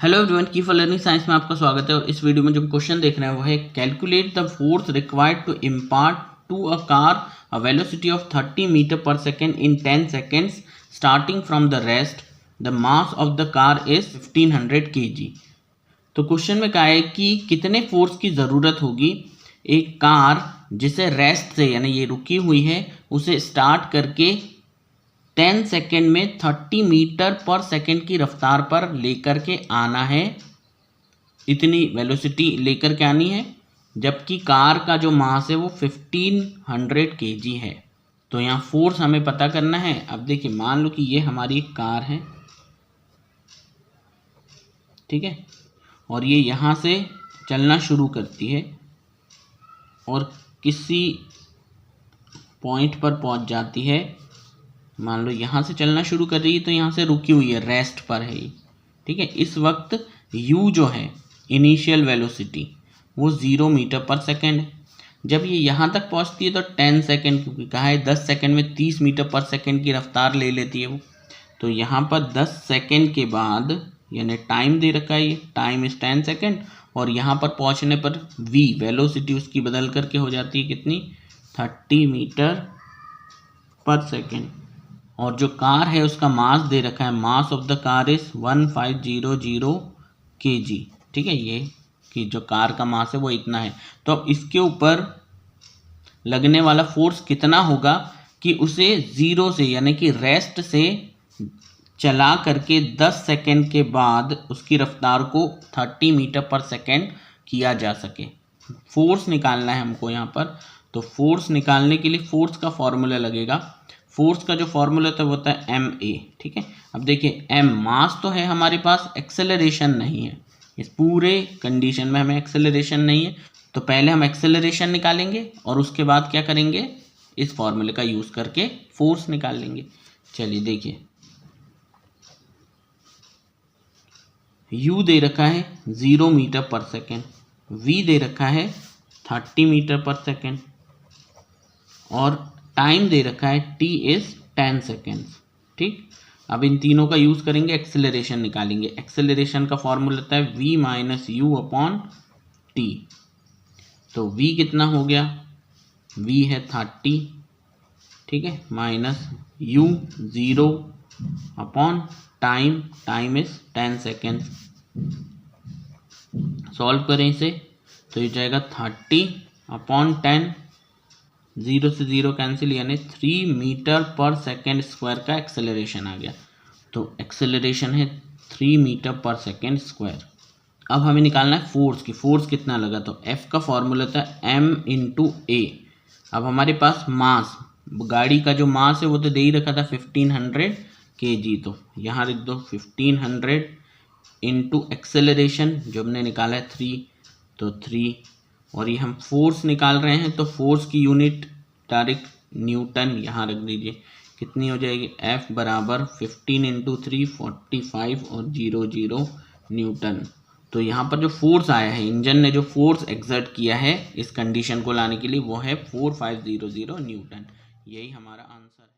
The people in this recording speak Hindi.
हेलो एवरीवन, की फॉर लर्निंग साइंस में आपका स्वागत है। और इस वीडियो में जो क्वेश्चन देख रहे हैं वो है calculate the force required to impart to a car a velocity of 30 metre per second in 10 seconds starting from the rest. The mass of the car is 1500 kg। तो क्वेश्चन में कहा है कि कितने फोर्स की ज़रूरत होगी एक कार जिसे रेस्ट से यानी ये रुकी हुई है उसे स्टार्ट करके 10 सेकेंड में 30 मीटर पर सेकेंड की रफ्तार पर लेकर के आना है। इतनी वेलोसिटी लेकर के आनी है, जबकि कार का जो मास है वो 1500 kg है। तो यहाँ फोर्स हमें पता करना है। अब देखिए, मान लो कि ये हमारी एक कार है, ठीक है, और ये यहाँ से चलना शुरू करती है और किसी पॉइंट पर पहुँच जाती है। मान लो यहाँ से चलना शुरू कर रही है तो यहाँ से रुकी हुई है, रेस्ट पर है ये, ठीक है। इस वक्त u जो है इनिशियल वेलोसिटी वो 0 मीटर पर सेकेंड है। जब ये यहाँ तक पहुँचती है तो 10 सेकेंड, क्योंकि कहा है 10 सेकेंड में 30 मीटर पर सेकेंड की रफ्तार ले लेती है वो। तो यहाँ पर 10 सेकेंड के बाद यानी टाइम दे रखा है, ये टाइम इज 10 सेकेंड, और यहाँ पर पहुँचने पर v वेलोसिटी उसकी बदल करके हो जाती है कितनी, 30 मीटर पर सेकेंड। और जो कार है उसका मास दे रखा है, मास of the car is 1500 kg, ठीक है। ये कि जो कार का मास है वो इतना है। तो अब इसके ऊपर लगने वाला फोर्स कितना होगा कि उसे जीरो से यानी कि रेस्ट से चला करके 10 सेकेंड के बाद उसकी रफ्तार को 30 मीटर पर सेकेंड किया जा सके। फोर्स निकालना है हमको यहाँ पर। तो फोर्स निकालने के लिए फोर्स का फॉर्मूला लगेगा। फोर्स का जो फॉर्मूला होता है ma, ठीक है। अब देखिए, m मास तो है हमारे पास, एक्सेलरेशन नहीं है। इस पूरे कंडीशन में हमें एक्सेलरेशन नहीं है, तो पहले हम एक्सेलरेशन निकालेंगे और उसके बाद क्या करेंगे, इस फॉर्मूले का यूज़ करके फोर्स निकाल लेंगे। चलिए देखिए, u दे रखा है 0 मीटर पर सेकेंड, v दे रखा है 30 मीटर पर सेकेंड, और टाइम दे रखा है t इज 10 सेकेंड्स, ठीक। अब इन तीनों का यूज़ करेंगे, एक्सेलरेशन निकालेंगे। एक्सेलरेशन का फॉर्मूला होता है v minus you upon T. तो v कितना हो गया, v है 30, ठीक है, minus u 0 upon time, time is 10 seconds. Solve करें इसे तो ये जाएगा 30 अपॉन 10, 0 से 0 कैंसिल, यानी 3 मीटर पर सेकेंड स्क्वायर का एक्सेलरेशन आ गया। तो एक्सेलरेशन है 3 मीटर पर सेकेंड स्क्वायर। अब हमें निकालना है फोर्स की, फोर्स कितना लगा। तो F का फॉर्मूला था m इंटू ए। अब हमारे पास मास, गाड़ी का जो मास है वो तो दे ही रखा था 1500 kg, तो यहाँ लिख दो 1500 इंटू एक्सेलरेशन जो हमने निकाला है 3, तो 3, और ये हम फोर्स निकाल रहे हैं तो फोर्स की यूनिट डायरेक्ट न्यूटन यहाँ रख दीजिए। कितनी हो जाएगी, F बराबर 15 इंटू 3 45 और 0 न्यूटन। तो यहाँ पर जो फोर्स आया है, इंजन ने जो फोर्स एक्सर्ट किया है इस कंडीशन को लाने के लिए, वो है 4500 न्यूटन। यही हमारा आंसर है।